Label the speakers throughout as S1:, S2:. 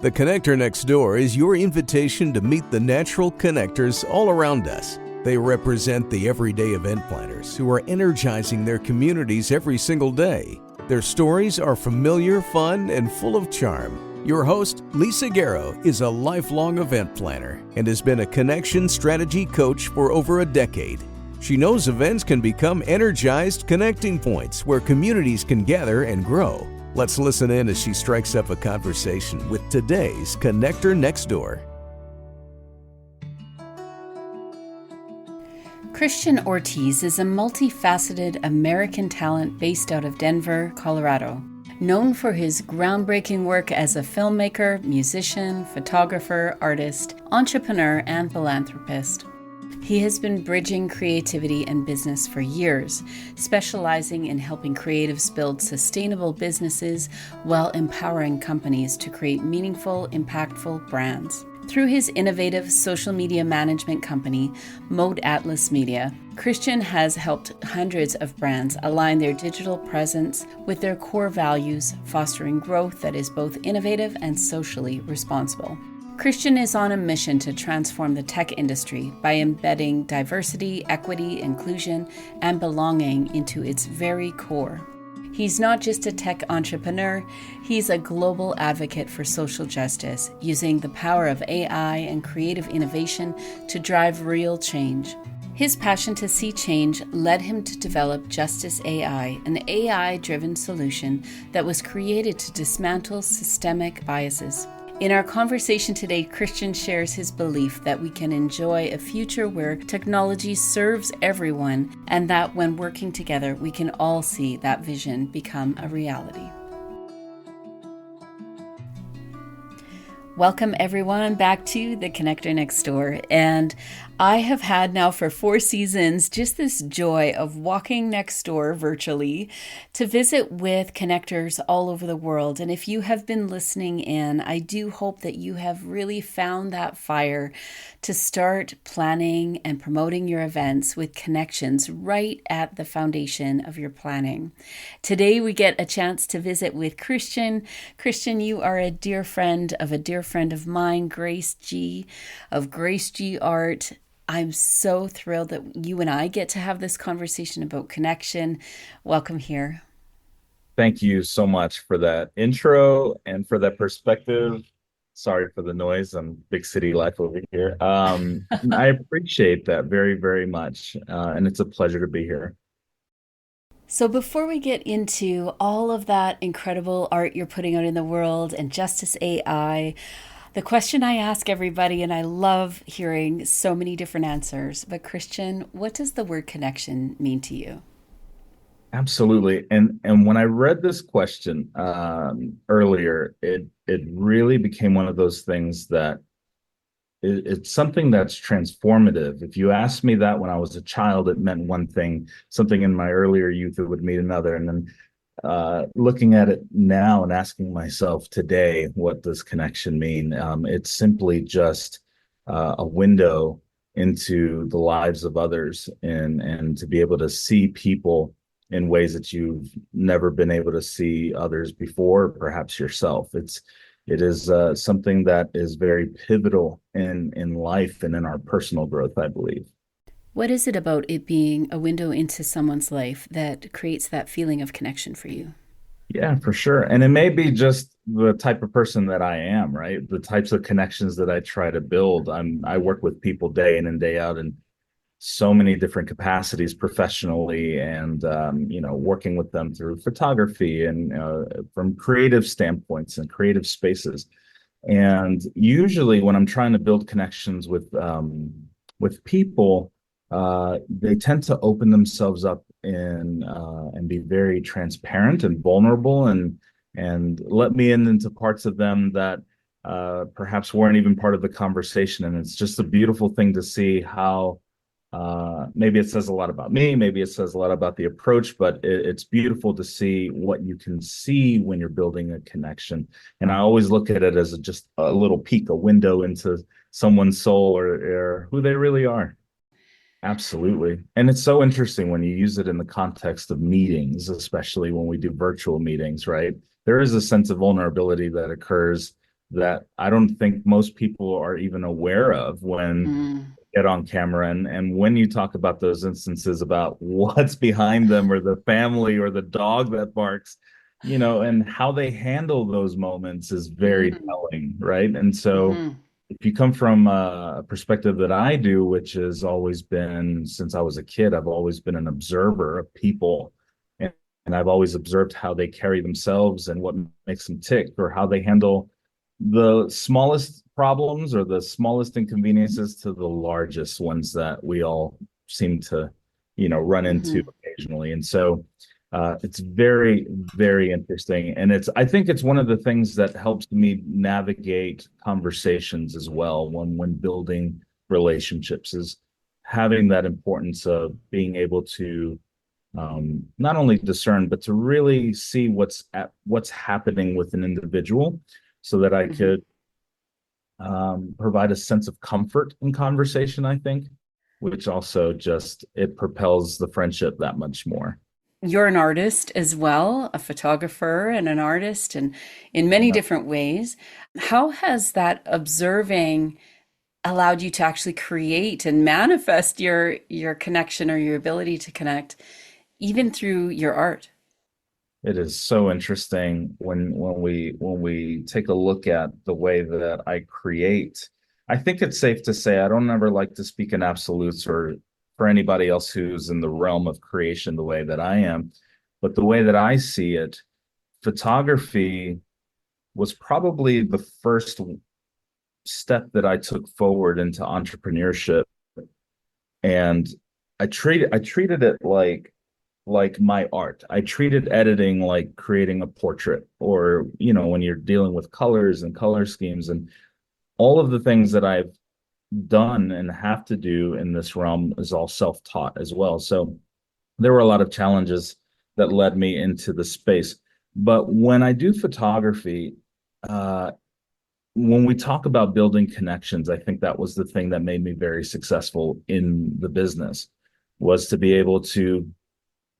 S1: The Connector Next Door is your invitation to meet the natural connectors all around us. They represent the everyday event planners who are energizing their communities every single day. Their stories are familiar, fun, and full of charm. Your host, Lisa Garrow, is a lifelong event planner and has been a connection strategy coach for over a decade. She knows events can become energized connecting points where communities can gather and grow. Let's listen in as she strikes up a conversation with today's Connector Next Door.
S2: Christian Ortiz is a multifaceted American talent based out of Denver, Colorado. Known for his groundbreaking work as a filmmaker, musician, photographer, artist, entrepreneur, and philanthropist. He has been bridging creativity and business for years, specializing in helping creatives build sustainable businesses while empowering companies to create meaningful, impactful brands. Through his innovative social media management company, Mode Atlas Media, Christian has helped hundreds of brands align their digital presence with their core values, fostering growth that is both innovative and socially responsible. Christian is on a mission to transform the tech industry by embedding diversity, equity, inclusion, and belonging into its very core. He's not just a tech entrepreneur, he's a global advocate for social justice, using the power of AI and creative innovation to drive real change. His passion to see change led him to develop Justice AI, an AI-driven solution that was created to dismantle systemic biases. In our conversation today, Christian shares his belief that we can enjoy a future where technology serves everyone, and that when working together, we can all see that vision become a reality. Welcome everyone back to the Connector Next Door. And I have had now for 4 seasons just this joy of walking next door virtually to visit with connectors all over the world. And if you have been listening in, I do hope that you have really found that fire to start planning and promoting your events with connections right at the foundation of your planning. Today we get a chance to visit with Christian. Christian, you are a dear friend of mine, Grace G of Grace G Art. I'm so thrilled that you and I get to have this conversation about connection. Welcome here.
S3: Thank you so much for that intro and for that perspective. Sorry for the noise. I'm big city life over here. I appreciate that very, very much. And it's a pleasure to be here.
S2: So before we get into all of that incredible art you're putting out in the world and Justice AI, the question I ask everybody, and I love hearing so many different answers, but Christian, what does the word connection mean to you?
S3: Absolutely. And when I read this question earlier, it really became one of those things that it's something that's transformative. If you asked me that when I was a child, it meant one thing. Something in my earlier youth, it would mean another. And then looking at it now and asking myself today, what does connection mean? It's simply just a window into the lives of others and to be able to see people in ways that you've never been able to see others before, perhaps yourself. It is something that is very pivotal in life and in our personal growth, I believe.
S2: What is it about it being a window into someone's life that creates that feeling of connection for you?
S3: Yeah, for sure. And it may be just the type of person that I am, right? The types of connections that I try to build. I work with people day in and day out in so many different capacities professionally and, working with them through photography and from creative standpoints and creative spaces. And usually when I'm trying to build connections with people, they tend to open themselves up and be very transparent and vulnerable and let me into parts of them that perhaps weren't even part of the conversation. And it's just a beautiful thing to see how maybe it says a lot about me, maybe it says a lot about the approach, but it's beautiful to see what you can see when you're building a connection. And I always look at it as just a little peek, a window into someone's soul or who they really are. Absolutely. And it's so interesting when you use it in the context of meetings, especially when we do virtual meetings, right? There is a sense of vulnerability that occurs that I don't think most people are even aware of when
S2: Mm.
S3: get on camera. And when you talk about those instances about what's behind them or the family or the dog that barks, and how they handle those moments is very
S2: Hmm.
S3: telling, right? And so
S2: Hmm.
S3: if you come from a perspective that I do, which has always been since I was a kid, I've always been an observer of people. And I've always observed how they carry themselves and what makes them tick or how they handle the smallest problems or the smallest inconveniences to the largest ones that we all seem to, run into
S2: Hmm.
S3: occasionally. And so it's very, very interesting. And I think it's one of the things that helps me navigate conversations as well when building relationships is having that importance of being able to not only discern, but to really see what's happening with an individual so that I
S2: Hmm.
S3: could provide a sense of comfort in conversation, I think, which also just it propels the friendship that much more.
S2: You're an artist as well, a photographer and an artist, and in many
S3: Yeah.
S2: different ways. How has that observing allowed you to actually create and manifest your connection or your ability to connect, even through your art?
S3: It is so interesting when we take a look at the way that I create. I think it's safe to say I don't ever like to speak in absolutes or for anybody else who's in the realm of creation the way that I am, but the way that I see it, photography was probably the first step that I took forward into entrepreneurship. And I treated it like my art. I treated editing like creating a portrait or, when you're dealing with colors and color schemes and all of the things that I've done and have to do in this realm is all self-taught as well. So there were a lot of challenges that led me into the space. But when I do photography, uh, when we talk about building connections, I think that was the thing that made me very successful in the business was to be able to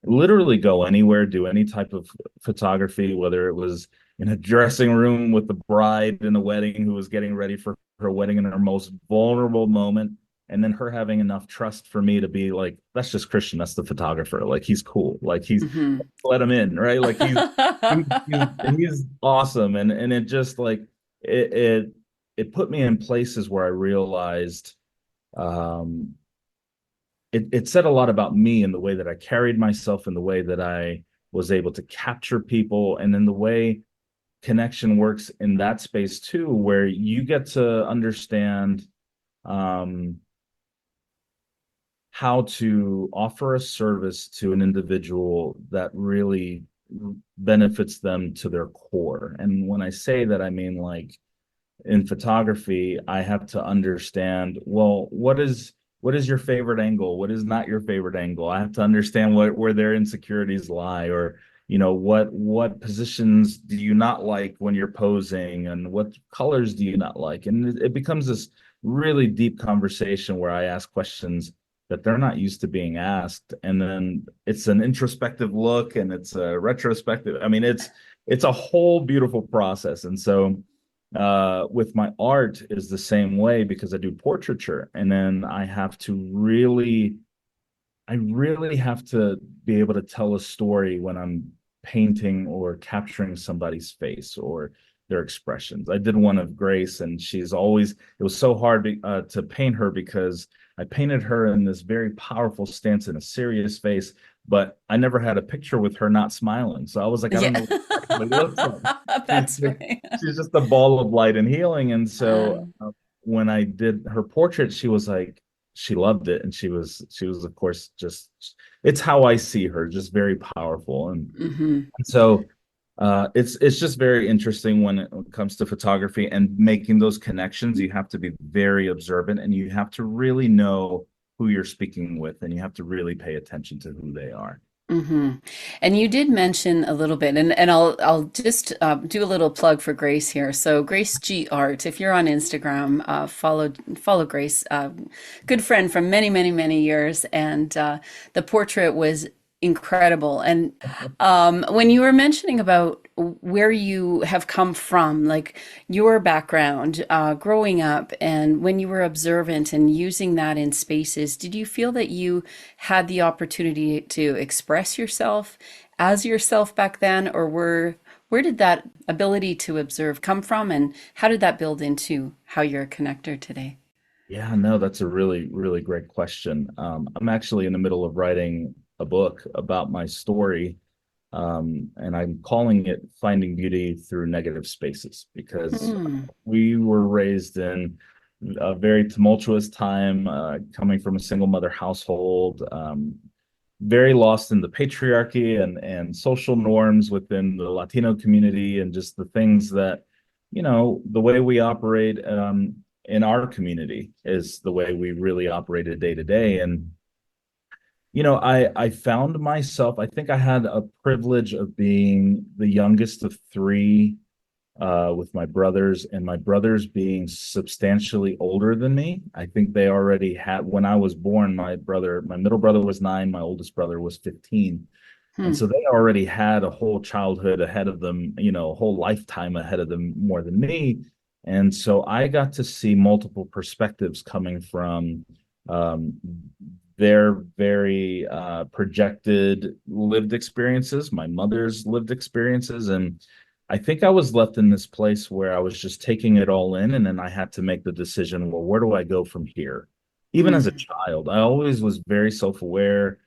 S3: literally go anywhere, do any type of photography, whether it was in a dressing room with the bride in a wedding who was getting ready for her wedding in her most vulnerable moment. And then her having enough trust for me to be like, that's just Christian. That's the photographer. Like he's cool. Like he's
S2: Hmm.
S3: let him in, right? Like he's awesome. And it just like it it it put me in places where I realized um it said a lot about me and the way that I carried myself and the way that I was able to capture people and then the way connection works in that space too, where you get to understand um, how to offer a service to an individual that really benefits them to their core. And when I say that, I mean like in photography, I have to understand, well, what is your favorite angle? What is not your favorite angle? I have to understand where their insecurities lie, or what positions do you not like when you're posing, and what colors do you not like? And it becomes this really deep conversation where I ask questions that they're not used to being asked, and then it's an introspective look and it's a retrospective. I mean, it's a whole beautiful process, and so with my art is the same way because I do portraiture and then I really have to be able to tell a story when I'm painting or capturing somebody's face or their expressions. I did one of Grace, and it was so hard to paint her because I painted her in this very powerful stance in a serious face, but I never had a picture with her not smiling. So I was like, I don't
S2: Yeah.
S3: know what it looks like. She's
S2: That's
S3: just,
S2: right.
S3: she's just a ball of light and healing. And so
S2: Um,
S3: when I did her portrait, she was like, she loved it, and she was of course just it's how I see her, just very powerful.
S2: mhm.
S3: And so it's just very interesting when it comes to photography and making those connections. You have to be very observant, and you have to really know who you're speaking with, and you have to really pay attention to who they are.
S2: Hmm. And you did mention a little bit, and I'll just do a little plug for Grace here. So Grace G Art, if you're on Instagram, follow Grace, good friend from many years, and the portrait was incredible. And when you were mentioning about where you have come from, like your background, growing up, and when you were observant and using that in spaces, did you feel that you had the opportunity to express yourself as yourself back then, or where did that ability to observe come from, and how did that build into how you're a connector today?
S3: Yeah, no, that's a really, really great question. I'm actually in the middle of writing a book about my story, and I'm calling it Finding Beauty Through Negative Spaces because
S2: Hmm.
S3: we were raised in a very tumultuous time, coming from a single mother household, very lost in the patriarchy and social norms within the Latino community, and just the things that, the way we operate in our community is the way we really operated day to day. And I found myself, I think I had a privilege of being the youngest of three, with my brothers, and my brothers being substantially older than me. I think they already had, when I was born, my middle brother was 9, my oldest brother was 15. And
S2: Hmm.
S3: so they already had a whole childhood ahead of them, a whole lifetime ahead of them more than me. And so I got to see multiple perspectives coming from um, their very projected lived experiences, my mother's lived experiences. And I think I was left in this place where I was just taking it all in. And then I had to make the decision, well, where do I go from here? Even as a
S2: Hmm.
S3: child, I always was very self-aware.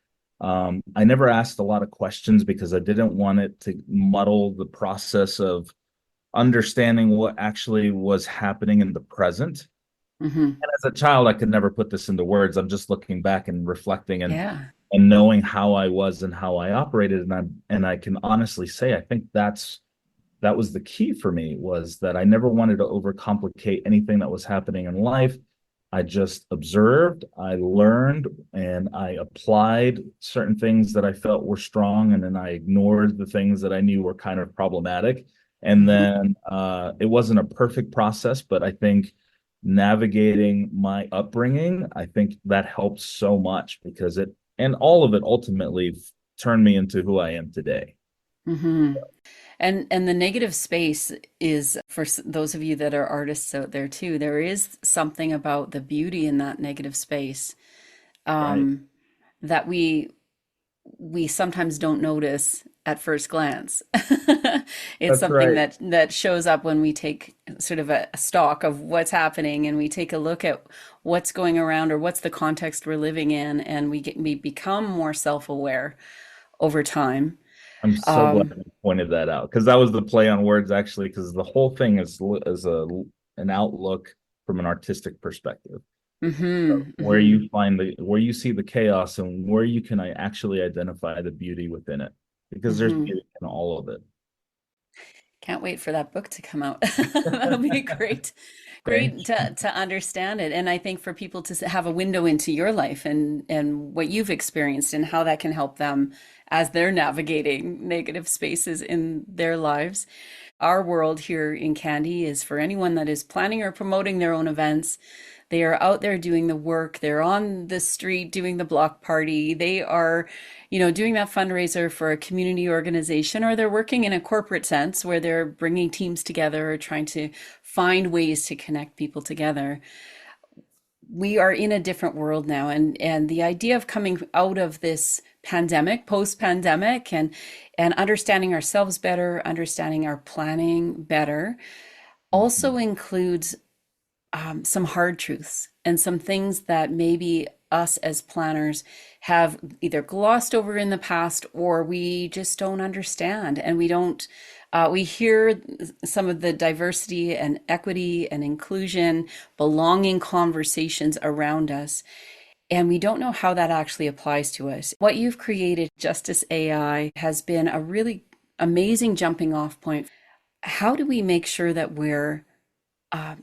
S3: I never asked a lot of questions because I didn't want it to muddle the process of understanding what actually was happening in the present.
S2: Hmm.
S3: And as a child, I could never put this into words. I'm just looking back and reflecting
S2: Yeah.
S3: and knowing how I was and how I operated. And I can honestly say I think that was the key for me, was that I never wanted to overcomplicate anything that was happening in life. I just observed, I learned, and I applied certain things that I felt were strong, and then I ignored the things that I knew were kind of problematic. And
S2: Hmm.
S3: then it wasn't a perfect process, but I think navigating my upbringing, I think that helped so much because and all of it ultimately turned me into who I am today.
S2: Hmm. And the negative space is for those of you that are artists out there too, there is something about the beauty in that negative space,
S3: Right.
S2: um, that we sometimes don't notice at first glance. It's
S3: That's
S2: something
S3: right.
S2: that shows up when we take sort of a stock of what's happening, and we take a look at what's going around, or what's the context we're living in, and we become more self-aware over time.
S3: I'm so glad
S2: Um,
S3: you pointed that out because that was the play on words actually, because the whole thing is an outlook from an artistic perspective,
S2: mhm,
S3: where
S2: mhm,
S3: where you see the chaos and where you can actually identify the beauty within it, because there's
S2: mhm.
S3: beauty in all of it.
S2: Can't wait for that book to come out. That'll be great.
S3: Thank
S2: Great
S3: you.
S2: to understand it. And I think for people to have a window into your life and what you've experienced and how that can help them as they're navigating negative spaces in their lives. Our world here in Candy is for anyone that is planning or promoting their own events. They are out there doing the work. They're on the street doing the block party. They are, doing that fundraiser for a community organization, or they're working in a corporate sense where they're bringing teams together or trying to find ways to connect people together. We are in a different world now, and the idea of coming out of this pandemic, post pandemic, and understanding ourselves better, understanding our planning better, also includes some hard truths and some things that maybe us as planners have either glossed over in the past, or we just don't understand, and we don't we hear some of the diversity and equity and inclusion, belonging conversations around us, and we don't know how that actually applies to us. What you've created, Justice AI, has been a really amazing jumping off point. How do we make sure that we're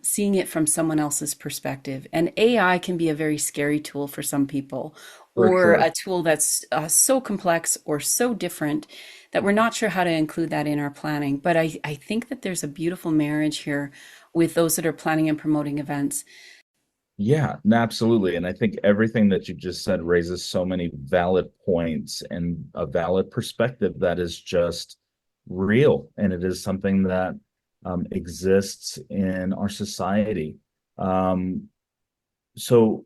S2: seeing it from someone else's perspective? And AI can be a very scary tool for some people,
S3: For
S2: or
S3: sure.
S2: a tool that's so complex or so different that we're not sure how to include that in our planning. But I think that there's a beautiful marriage here with those that are planning and promoting events.
S3: Yeah, no, absolutely. And I think everything that you just said raises so many valid points and a valid perspective that is just real. And it is something that exists in our society. Um, so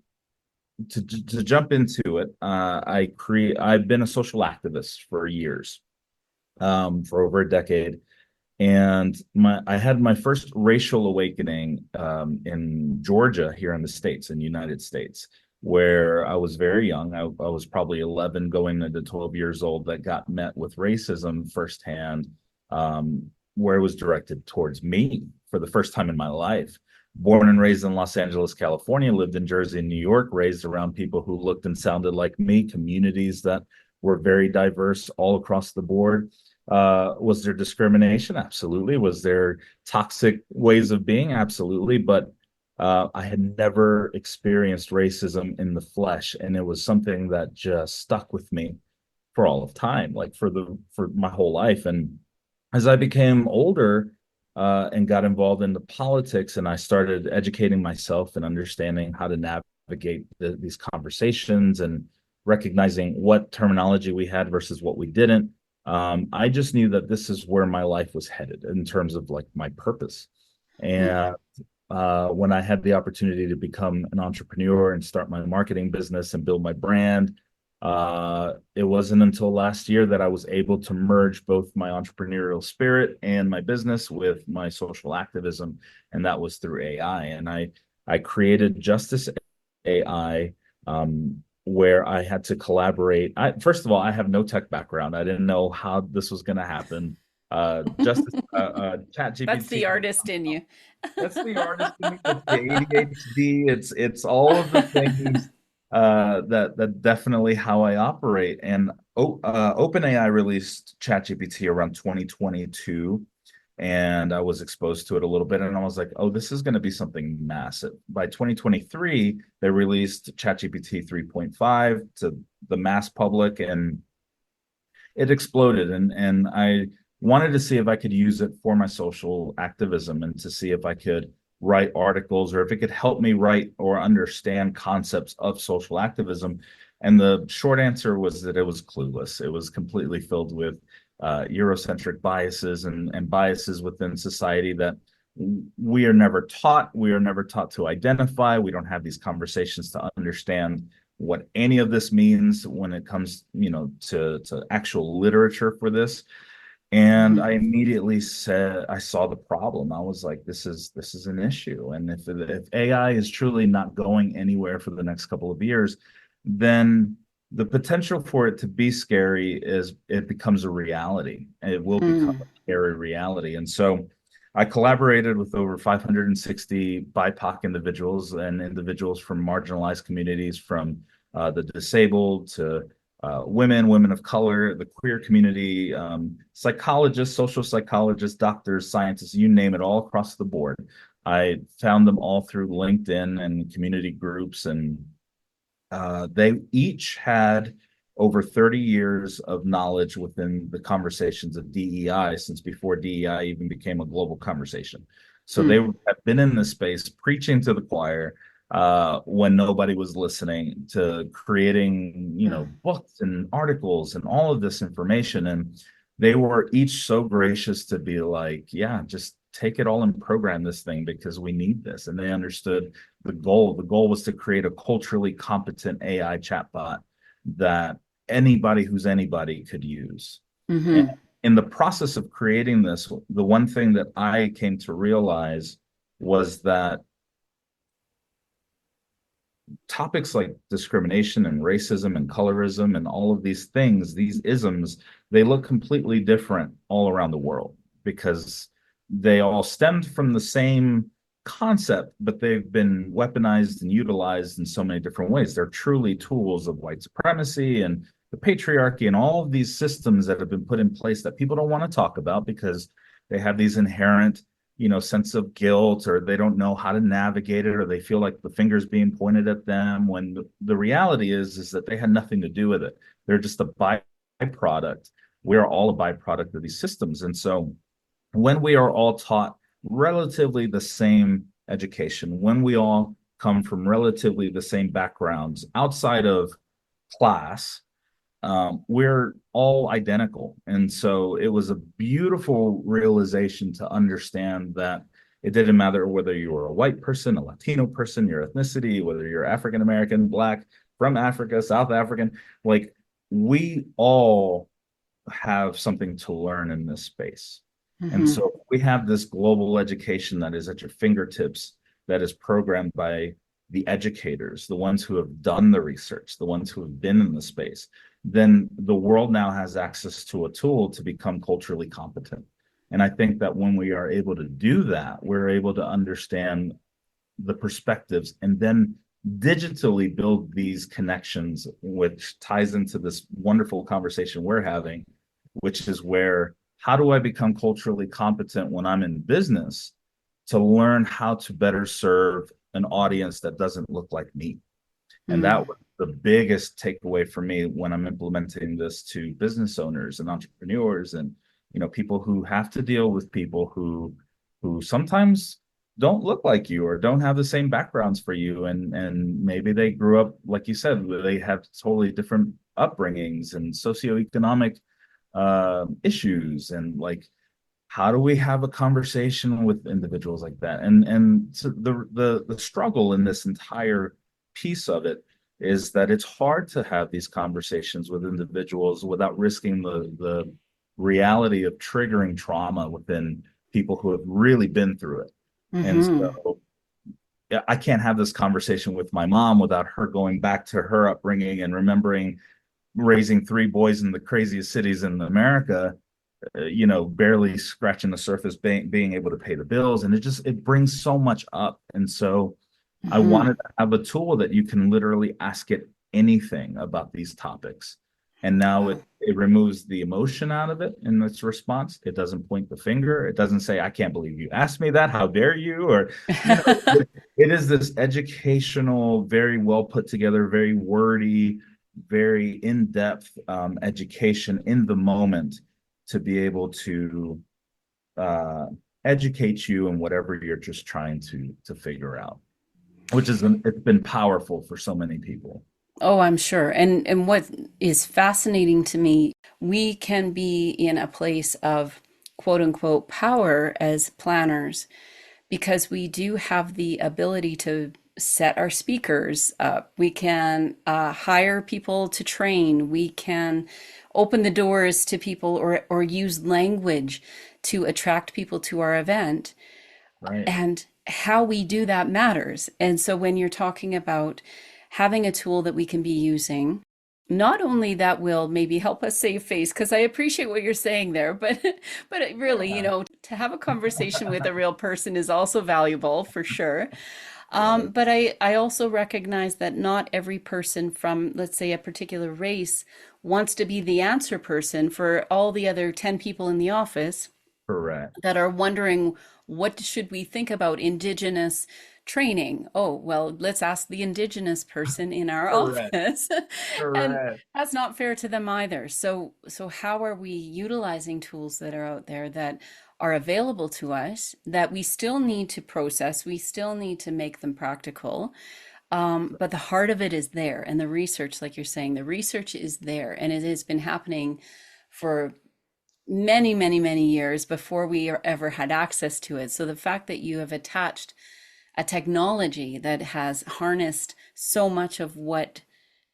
S3: to jump into it, I've been a social activist for years, for over a decade. And I had my first racial awakening in Georgia here in the States, in the United States, where I was very young. I was probably 11 going into 12 years old, that got met with racism firsthand, where it was directed towards me for the first time in my life. Born and raised in Los Angeles, California, lived in Jersey and New York, raised around people who looked and sounded like me, communities that were very diverse all across the board. Was there discrimination? Absolutely. Was there toxic ways of being? Absolutely. But I had never experienced racism in the flesh, and it was something that just stuck with me for all of time, like for my whole life. And as I became older and got involved in the politics, and I started educating myself and understanding how to navigate these conversations and recognizing what terminology we had versus what we didn't, I just knew that this is where my life was headed in terms of like my purpose. And when I had the opportunity to become an entrepreneur and start my marketing business and build my brand, it wasn't until last year that I was able to merge both my entrepreneurial spirit and my business with my social activism, and that was through AI. And I created Justice AI, where I had to collaborate. First of all, I have no tech background. I didn't know how this was going to happen. Justice Chat
S2: That's
S3: GPT.
S2: the artist in you.
S3: That's the artist in me. It's the ADHD. It's all of the things that definitely how I operate. And OpenAI released ChatGPT around 2022, and I was exposed to it a little bit, and I was like, oh, this is going to be something massive. By 2023, they released ChatGPT 3.5 to the mass public, and it exploded. And I wanted to see if I could use it for my social activism and to see if I could write articles or if it could help me write or understand concepts of social activism. And the short answer was that it was clueless. It was completely filled with Eurocentric biases and biases within society that we are never taught. We are never taught to identify. We don't have these conversations to understand what any of this means when it comes, to actual literature for this. And I immediately said, I saw the problem. I was like, this is an issue. And if AI is truly not going anywhere for the next couple of years, then the potential for it to be scary is it becomes a reality. It will become a scary reality. And so I collaborated with over 560 BIPOC individuals and individuals from marginalized communities, from the disabled to women of color, the queer community, psychologists, social psychologists, doctors, scientists, you name it, all across the board. I found them all through LinkedIn and community groups, and they each had over 30 years of knowledge within the conversations of DEI, since before DEI even became a global conversation. So they have been in this space preaching to the choir when nobody was listening, to creating, books and articles and all of this information. And they were each so gracious to be like, yeah, just take it all and program this thing because we need this. And they understood the goal. The goal was to create a culturally competent AI chatbot that anybody who's anybody could use. And in the process of creating this, the one thing that I came to realize was that topics like discrimination and racism and colorism and all of these things, these isms, they look completely different all around the world because they all stemmed from the same concept, but they've been weaponized and utilized in so many different ways. They're truly tools of white supremacy and the patriarchy and all of these systems that have been put in place that people don't want to talk about because they have these inherent sense of guilt, or they don't know how to navigate it, or they feel like the finger's being pointed at them, when the reality is that they had nothing to do with it. They're just a byproduct. We're all a byproduct of these systems. And so when we are all taught relatively the same education, when we all come from relatively the same backgrounds outside of class, we're all identical. And so it was a beautiful realization to understand that it didn't matter whether you were a white person, a Latino person, your ethnicity, whether you're African American, Black, from Africa, South African, like we all have something to learn in this space. And
S2: Mm-hmm.
S3: so we have this global education that is at your fingertips, that is programmed by the educators, the ones who have done the research, the ones who have been in the space. Then the world now has access to a tool to become culturally competent. And I think that when we are able to do that, we're able to understand the perspectives and then digitally build these connections, which ties into this wonderful conversation we're having, which is where, how do I become culturally competent when I'm in business to learn how to better serve an audience that doesn't look like me? And that was the biggest takeaway for me when I'm implementing this to business owners and entrepreneurs, and people who have to deal with people who sometimes don't look like you or don't have the same backgrounds for you, and maybe they grew up, like you said, they have totally different upbringings and socioeconomic issues, and like, how do we have a conversation with individuals like that? And so the struggle in this entire piece of it is that it's hard to have these conversations with individuals without risking the reality of triggering trauma within people who have really been through it. And
S2: Mm-hmm.
S3: so yeah, I can't have this conversation with my mom without her going back to her upbringing and remembering raising three boys in the craziest cities in America, barely scratching the surface, being able to pay the bills. And it brings so much up. And so I
S2: Mm-hmm.
S3: wanted to have a tool that you can literally ask it anything about these topics. And now
S2: Wow.
S3: it removes the emotion out of it in its response. It doesn't point the finger. It doesn't say, I can't believe you asked me that. How dare you? Or, it is this educational, very well put together, very wordy, very in-depth education in the moment to be able to uh, educate you in whatever you're just trying to figure out, which it's been powerful for so many people.
S2: Oh, I'm sure. And what is fascinating to me, we can be in a place of quote unquote power as planners because we do have the ability to set our speakers up. We can hire people to train. We can open the doors to people or use language to attract people to our event.
S3: Right.
S2: And how we do that matters. And so when you're talking about having a tool that we can be using, not only that will maybe help us save face, because I appreciate what you're saying there, but it really,
S3: Yeah.
S2: to have a conversation with a real person is also valuable for sure.
S3: Right.
S2: But I also recognize that not every person from, let's say, a particular race wants to be the answer person for all the other 10 people in the office
S3: Correct.
S2: that are wondering what should we think about indigenous training. Oh, well, let's ask the indigenous person in our
S3: Correct.
S2: office. And
S3: Correct.
S2: that's not fair to them either. So how are we utilizing tools that are out there that are available to us that we still need to process, we still need to make them practical, but the heart of it is there, and the research, like you're saying, the research is there, and it has been happening for many, many, many years before we ever had access to it. So the fact that you have attached a technology that has harnessed so much of what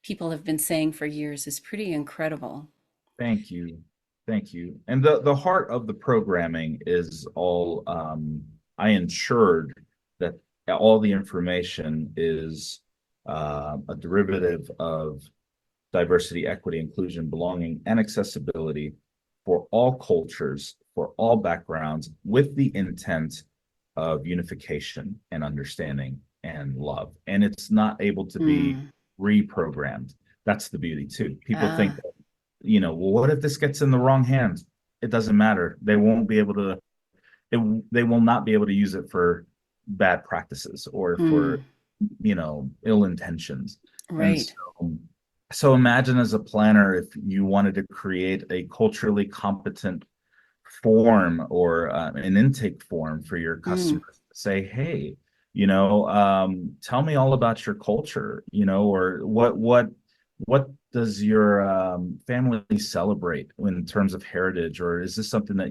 S2: people have been saying for years is pretty incredible.
S3: Thank you. Thank you. And the heart of the programming is all I ensured that all the information is a derivative of diversity, equity, inclusion, belonging, and accessibility for all cultures, for all backgrounds, with the intent of unification and understanding and love. And it's not able to be
S2: Mm.
S3: reprogrammed. That's the beauty too. People think
S2: Ah,
S3: that, well, what if this gets in the wrong hands? It doesn't matter. They won't be able to, they will not be able to use it for bad practices or for,
S2: mm,
S3: ill intentions. And
S2: right.
S3: so imagine as a planner, if you wanted to create a culturally competent form or an intake form for your
S2: Mm,
S3: customers, say, hey, Tell me all about your culture, or what does your family celebrate in terms of heritage, or is this something that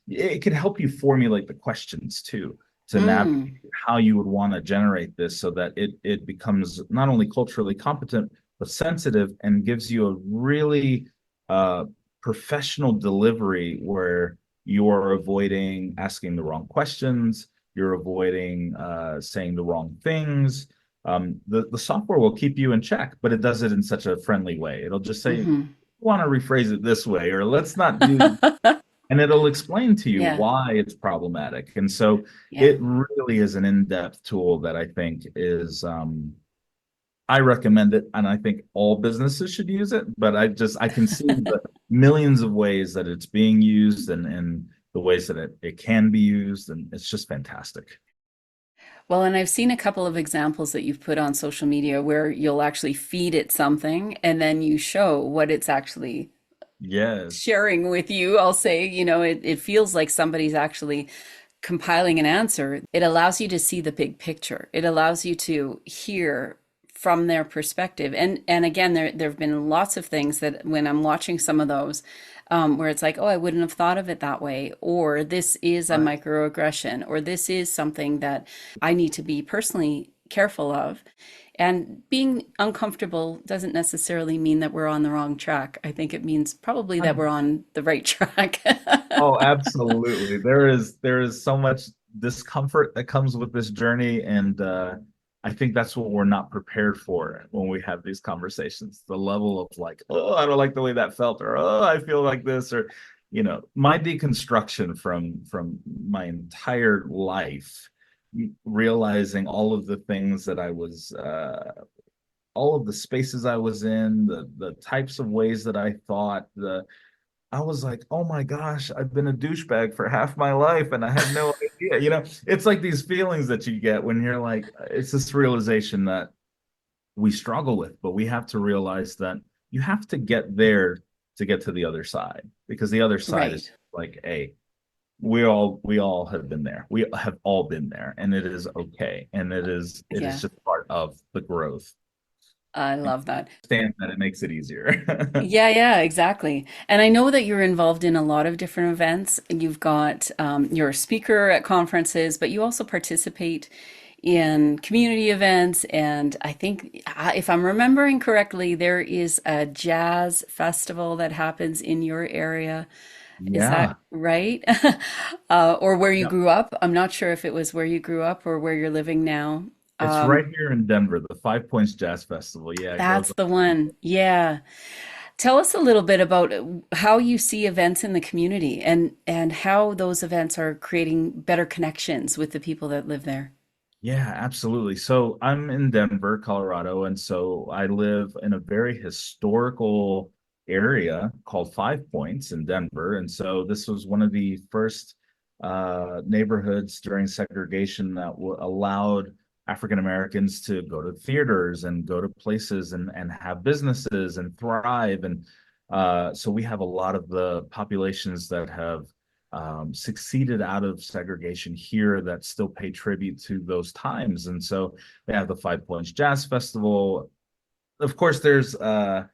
S3: it could help you formulate the questions too, to navigate
S2: Mm,
S3: how you would want to generate this so that it becomes not only culturally competent but sensitive, and gives you a really uh, professional delivery where you're avoiding asking the wrong questions, you're avoiding saying the wrong things. The software will keep you in check, but it does it in such a friendly way. It'll just say,
S2: hmm
S3: want to rephrase it this way, or let's not do, and it'll explain to you
S2: Yeah,
S3: why it's problematic. And so
S2: yeah.
S3: it really is an in-depth tool that I think is, I recommend it, and I think all businesses should use it. But I can see the millions of ways that it's being used, and the ways that it can be used, and it's just fantastic.
S2: Well, and I've seen a couple of examples that you've put on social media where you'll actually feed it something and then you show what it's actually
S3: Yes.
S2: sharing with you. I'll say, it feels like somebody's actually compiling an answer. It allows you to see the big picture. It allows you to hear from their perspective. And again, there have been lots of things that when I'm watching some of those, where it's like, oh, I wouldn't have thought of it that way, or this is a
S3: Right.
S2: microaggression, or this is something that I need to be personally careful of. And being uncomfortable doesn't necessarily mean that we're on the wrong track. I think it means probably that we're on the right track.
S3: Oh, absolutely. There is so much discomfort that comes with this journey, and I think that's what we're not prepared for when we have these conversations. The level of like, oh, I don't like the way that felt, or oh, I feel like this, or my deconstruction from my entire life, realizing all of the things that I was, all of the spaces I was in, the types of ways that I thought, the I was like, oh my gosh, I've been a douchebag for half my life and I had no idea. It's like these feelings that you get when you're like, it's this realization that we struggle with, but we have to realize that you have to get there to get to the other side, because the other side is
S2: Right.
S3: like, hey, we all have been there. We have all been there, and it is okay. And it is
S2: Yeah.
S3: just part of the growth.
S2: I
S3: And
S2: love that.
S3: understand that it makes it easier.
S2: Yeah, yeah, exactly. And I know that you're involved in a lot of different events. You've got, you're a speaker at conferences, but you also participate in community events. And I think, if I'm remembering correctly, there is a jazz festival that happens in your area. Is that
S3: Yeah.
S2: right? Or where you grew up? I'm not sure if it was where you grew up or where you're living now.
S3: It's right here in Denver, the Five Points Jazz Festival. Yeah, it goes
S2: That's
S3: on.
S2: the one. Yeah. Tell us a little bit about how you see events in the community and how those events are creating better connections with the people that live there.
S3: Yeah, absolutely. So I'm in Denver, Colorado, and so I live in a very historical area called Five Points in Denver. And so this was one of the first neighborhoods during segregation that allowed African Americans to go to theaters and go to places and have businesses and thrive. And so we have a lot of the populations that have succeeded out of segregation here that still pay tribute to those times. And so they have the Five Points Jazz Festival. Of course, they're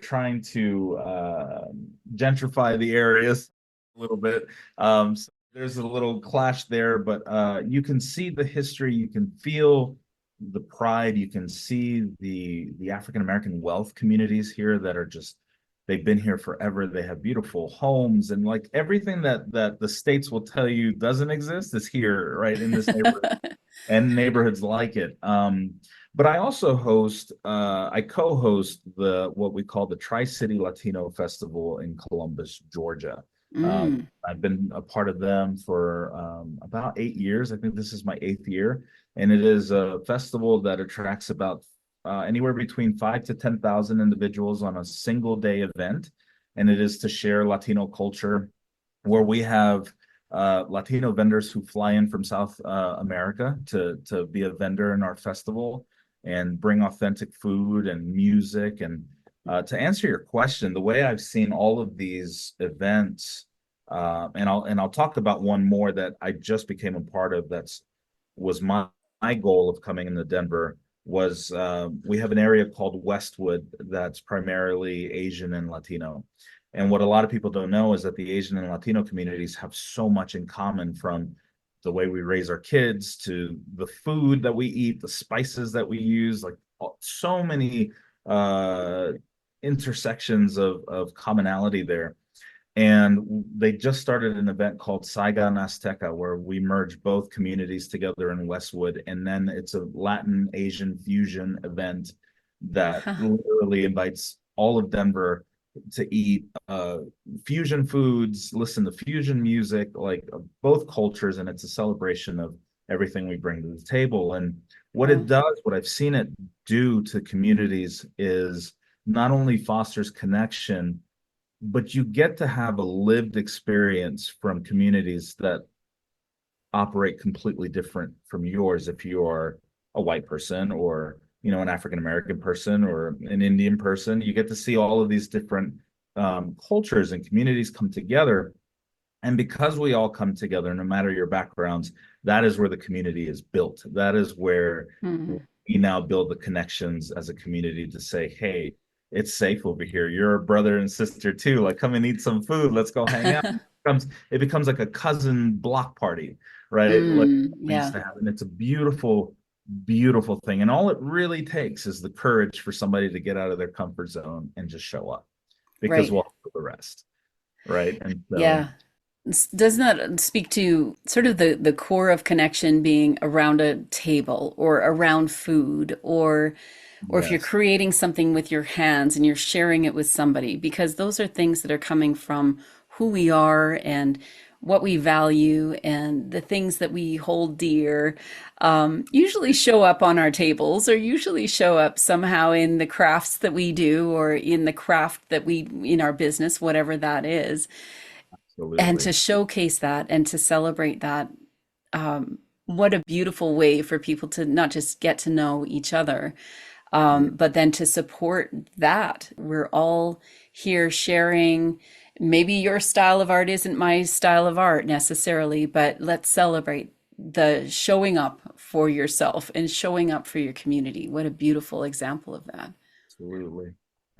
S3: trying to gentrify the areas a little bit. So there's a little clash there, but you can see the history, you can feel the pride, you can see the African American wealth communities here that are just, they've been here forever. They have beautiful homes, and like everything that the states will tell you doesn't exist is here, right in this neighborhood and neighborhoods like it. But I also I co-host the what we call the Tri-City Latino Festival in Columbus, Georgia.
S2: Mm,
S3: I've been a part of them for about 8 years. I think this is my eighth year, and it is a festival that attracts about anywhere between 5 to 10,000 individuals on a single day event, and it is to share Latino culture, where we have Latino vendors who fly in from South America to be a vendor in our festival and bring authentic food and music. And to answer your question, the way I've seen all of these events, and I'll talk about one more that I just became a part of. That's was my goal of coming into Denver was we have an area called Westwood that's primarily Asian and Latino. And what a lot of people don't know is that the Asian and Latino communities have so much in common, from the way we raise our kids to the food that we eat, the spices that we use, like so many intersections of commonality there. And they just started an event called Saigon Azteca, where we merge both communities together in Westwood. And then it's a Latin Asian fusion event that literally invites all of Denver to eat fusion foods, listen to fusion music, like both cultures. And it's a celebration of everything we bring to the table. And what it does, what I've seen it do to communities, is not only fosters connection, but you get to have a lived experience from communities that operate completely different from yours. If you're a white person, or an African American person, or an Indian person, you get to see all of these different cultures and communities come together. And because we all come together, no matter your backgrounds, that is where the community is built. That is where we now build the connections as a community to say, hey, it's safe over here. You're a brother and sister too. Like, come and eat some food. Let's go hang out. It becomes like a cousin block party, right? Like we used to have. And it's a beautiful, beautiful thing. And all it really takes is the courage for somebody to get out of their comfort zone and just show up, because we'll do the rest. Right. And so,
S2: doesn't that speak to sort of the core of connection being around a table or around food, or if you're creating something with your hands and you're sharing it with somebody, because those are things that are coming from who we are and what we value, and the things that we hold dear usually show up on our tables, or usually show up somehow in the crafts that we do, or in the craft that we, in our business, whatever that is. And to showcase that and to celebrate that, what a beautiful way for people to not just get to know each other, but then to support that. We're all here sharing. Maybe your style of art isn't my style of art necessarily, but let's celebrate the showing up for yourself and showing up for your community. What a beautiful example of that.
S3: Absolutely.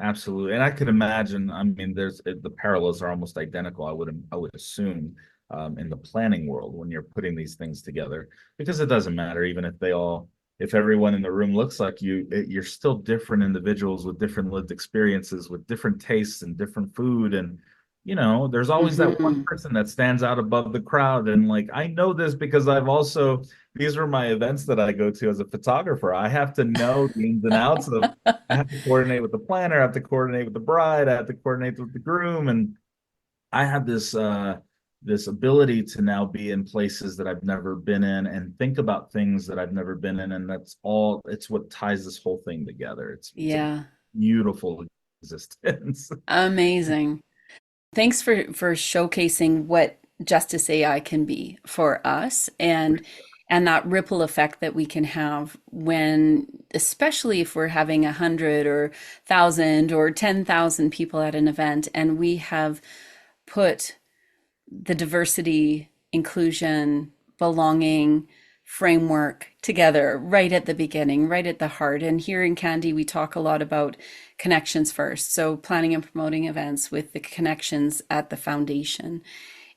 S3: Absolutely. And I could imagine, I mean, the parallels are almost identical, I would assume, in the planning world, when you're putting these things together, because it doesn't matter, even if everyone in the room looks like you're still different individuals with different lived experiences, with different tastes and different food. And, there's always that one person that stands out above the crowd. And like, I know this because these were my events that I go to as a photographer. I have to know the ins and outs of, I have to coordinate with the planner, I have to coordinate with the bride, I have to coordinate with the groom. And I have this ability to now be in places that I've never been in and think about things that I've never been in. And it's what ties this whole thing together. It's a beautiful existence.
S2: Amazing. Thanks for showcasing what Justice AI can be for us, and that ripple effect that we can have when, especially if we're having 100 or 1,000 or 10,000 people at an event, and we have put the diversity, inclusion, belonging framework together right at the beginning, right at the heart. And here in Candy, we talk a lot about connections first. So planning and promoting events with the connections at the foundation.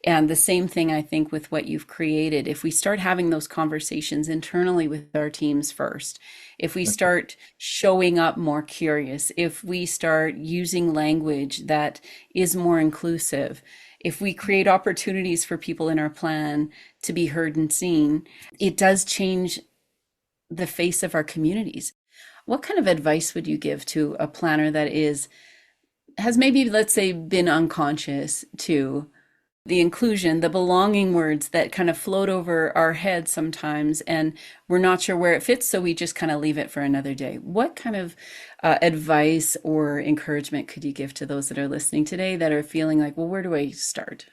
S2: And the same thing, I think, with what you've created. If we start having those conversations internally with our teams first, if we start showing up more curious, if we start using language that is more inclusive, if we create opportunities for people in our plan to be heard and seen, it does change the face of our communities. What kind of advice would you give to a planner that has maybe, let's say, been unconscious to the inclusion, the belonging words that kind of float over our heads sometimes, and we're not sure where it fits, so we just kind of leave it for another day? What kind of advice or encouragement could you give to those that are listening today that are feeling like, well, where do I start?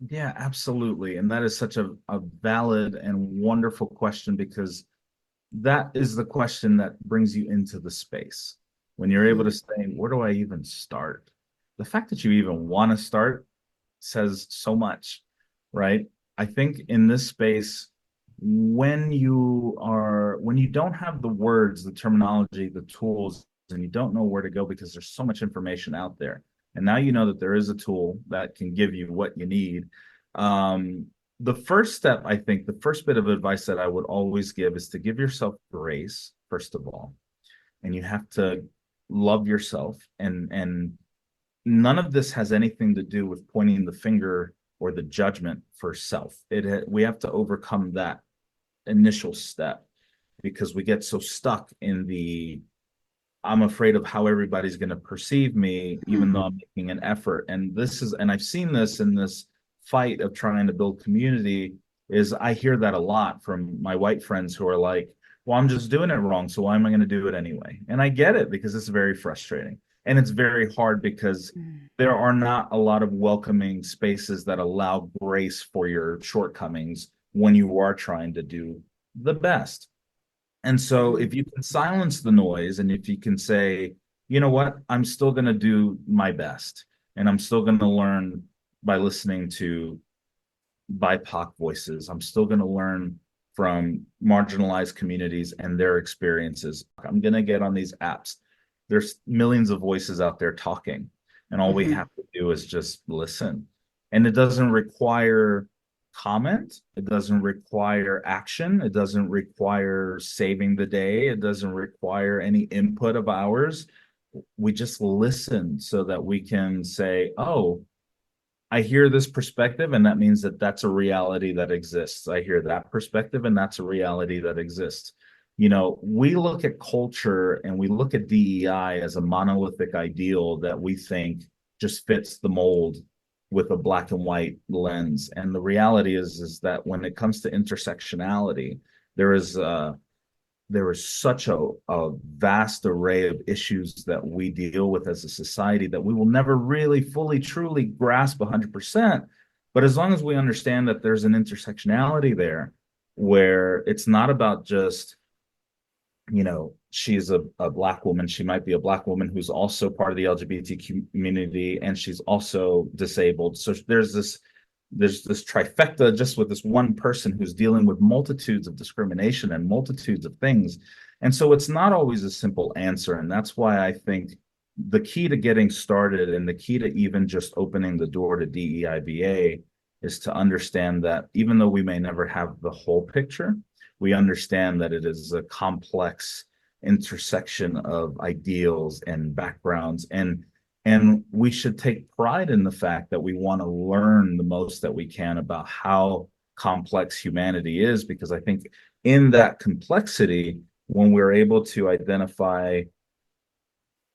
S3: Yeah, absolutely. And that is such a valid and wonderful question, because that is the question that brings you into the space. When you're able to say, where do I even start? The fact that you even want to start says so much, right? I think in this space, when you don't have the words, the terminology, the tools, and you don't know where to go because there's so much information out there, and now you know that there is a tool that can give you what you need. um, the first step, I think, the first bit of advice that I would always give is to give yourself grace, first of all, and you have to love yourself, and none of this has anything to do with pointing the finger or the judgment for self. We have to overcome that initial step because we get so stuck in the I'm afraid of how everybody's going to perceive me, even though I'm making an effort. And I've seen this in this fight of trying to build community, is I hear that a lot from my white friends who are like, well, I'm just doing it wrong, so why am I going to do it anyway? And I get it because it's very frustrating. And it's very hard because there are not a lot of welcoming spaces that allow grace for your shortcomings when you are trying to do the best. And so if you can silence the noise and if you can say, you know what, I'm still going to do my best and I'm still going to learn by listening to BIPOC voices. I'm still going to learn from marginalized communities and their experiences. I'm going to get on these apps. There's millions of voices out there talking, and all we have to do is just listen. And it doesn't require comment. It doesn't require action. It doesn't require saving the day. It doesn't require any input of ours. We just listen so that we can say, oh, I hear this perspective, and that means that that's a reality that exists. I hear that perspective, and that's a reality that exists. You know, we look at culture and we look at DEI as a monolithic ideal that we think just fits the mold with a black and white lens. And the reality is that when it comes to intersectionality, there is such a vast array of issues that we deal with as a society that we will never really fully truly grasp 100%. But as long as we understand that there's an intersectionality there where it's not about just, you know, she's a black woman, she might be a black woman who's also part of the LGBT community and she's also disabled. So there's this trifecta just with this one person who's dealing with multitudes of discrimination and multitudes of things. And so it's not always a simple answer. And that's why I think the key to getting started and the key to even just opening the door to DEIBA is to understand that even though we may never have the whole picture, we understand that it is a complex intersection of ideals and backgrounds, and we should take pride in the fact that we want to learn the most that we can about how complex humanity is, because I think in that complexity, when we're able to identify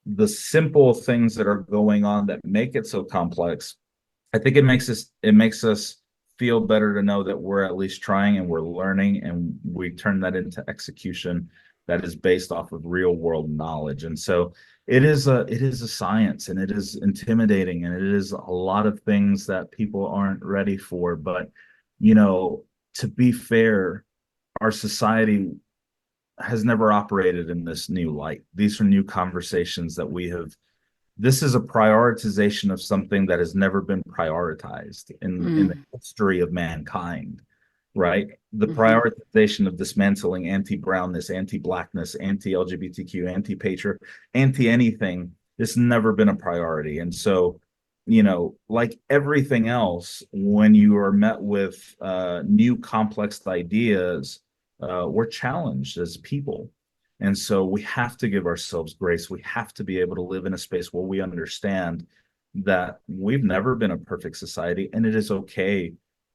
S3: the simple things that are going on that make it so complex, I think it makes us feel better to know that we're at least trying and we're learning, and we turn that into execution that is based off of real world knowledge. And so it is a science, and it is intimidating, and it is a lot of things that people aren't ready for. But, you know, to be fair, our society has never operated in this new light. These are new conversations that this is a prioritization of something that has never been prioritized in the history of mankind, right? The prioritization of dismantling anti-brownness, anti-blackness, anti-LGBTQ, anti-patriot, anti-anything, it's never been a priority. And so, you know, like everything else, when you are met with new complex ideas, we're challenged as people. And so we have to give ourselves grace. We have to be able to live in a space where we understand that we've never been a perfect society, and it is okay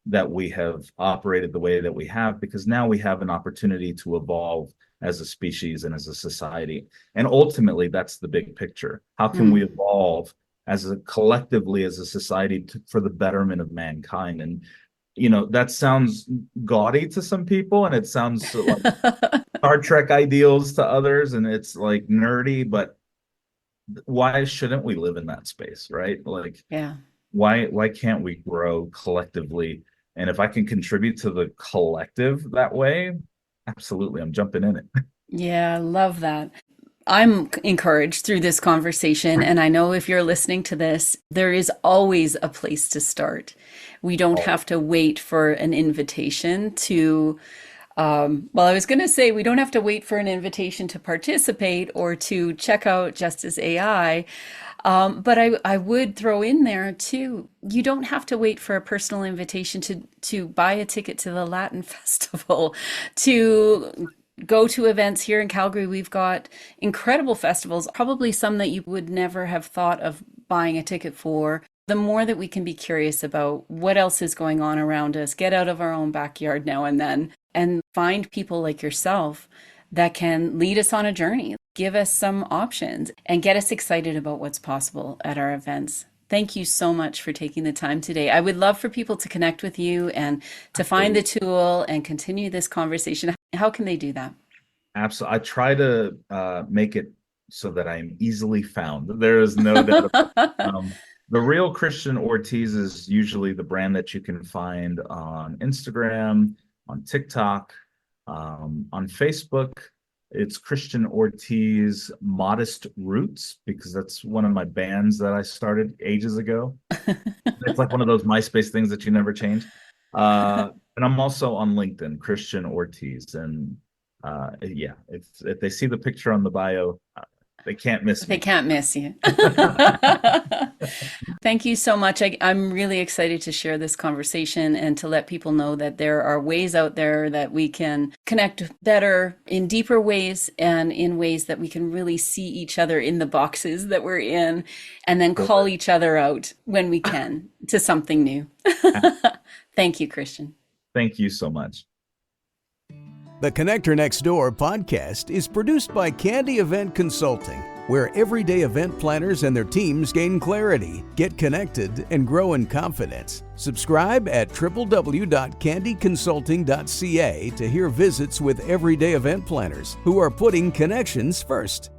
S3: that we have operated the way that we have, because now we have an opportunity to evolve as a species and as a society. And ultimately, that's the big picture. How can we evolve collectively as a society for the betterment of mankind? And, you know, that sounds gaudy to some people, and it sounds like Star Trek ideals to others, and it's like nerdy, but why shouldn't we live in that space, right? Like,
S2: Yeah.
S3: why can't we grow collectively? And if I can contribute to the collective that way, absolutely, I'm jumping in it.
S2: Yeah, I love that. I'm encouraged through this conversation, and I know if you're listening to this, there is always a place to start. We don't have to wait for an invitation to Well, I was going to say we don't have to wait for an invitation to participate or to check out Justice AI. But I would throw in there too, you don't have to wait for a personal invitation to buy a ticket to the Latin Festival, to go to events here in Calgary. We've got incredible festivals, probably some that you would never have thought of buying a ticket for. The more that we can be curious about what else is going on around us, get out of our own backyard now and then, and find people like yourself that can lead us on a journey, give us some options, and get us excited about what's possible at our events. Thank you so much for taking the time today. I would love for people to connect with you and to find the tool and continue this conversation. How can they do that?
S3: Absolutely. I try to make it so that I'm easily found. There is no doubt about it. The Real Christian Ortiz is usually the brand that you can find on Instagram, on TikTok, on Facebook. It's Christian Ortiz Modest Roots, because that's one of my bands that I started ages ago. It's like one of those MySpace things that you never change. And I'm also on LinkedIn, Christian Ortiz. And yeah, if they see the picture on the bio, they can't miss me.
S2: They can't miss you. Thank you so much. I'm really excited to share this conversation and to let people know that there are ways out there that we can connect better in deeper ways, and in ways that we can really see each other in the boxes that we're in, and then call each other out when we can to something new. Thank you, Christian.
S3: Thank you so much.
S1: The Connector Next Door podcast is produced by Candy Event Consulting, where everyday event planners and their teams gain clarity, get connected, and grow in confidence. Subscribe at www.candyconsulting.ca to hear visits with everyday event planners who are putting connections first.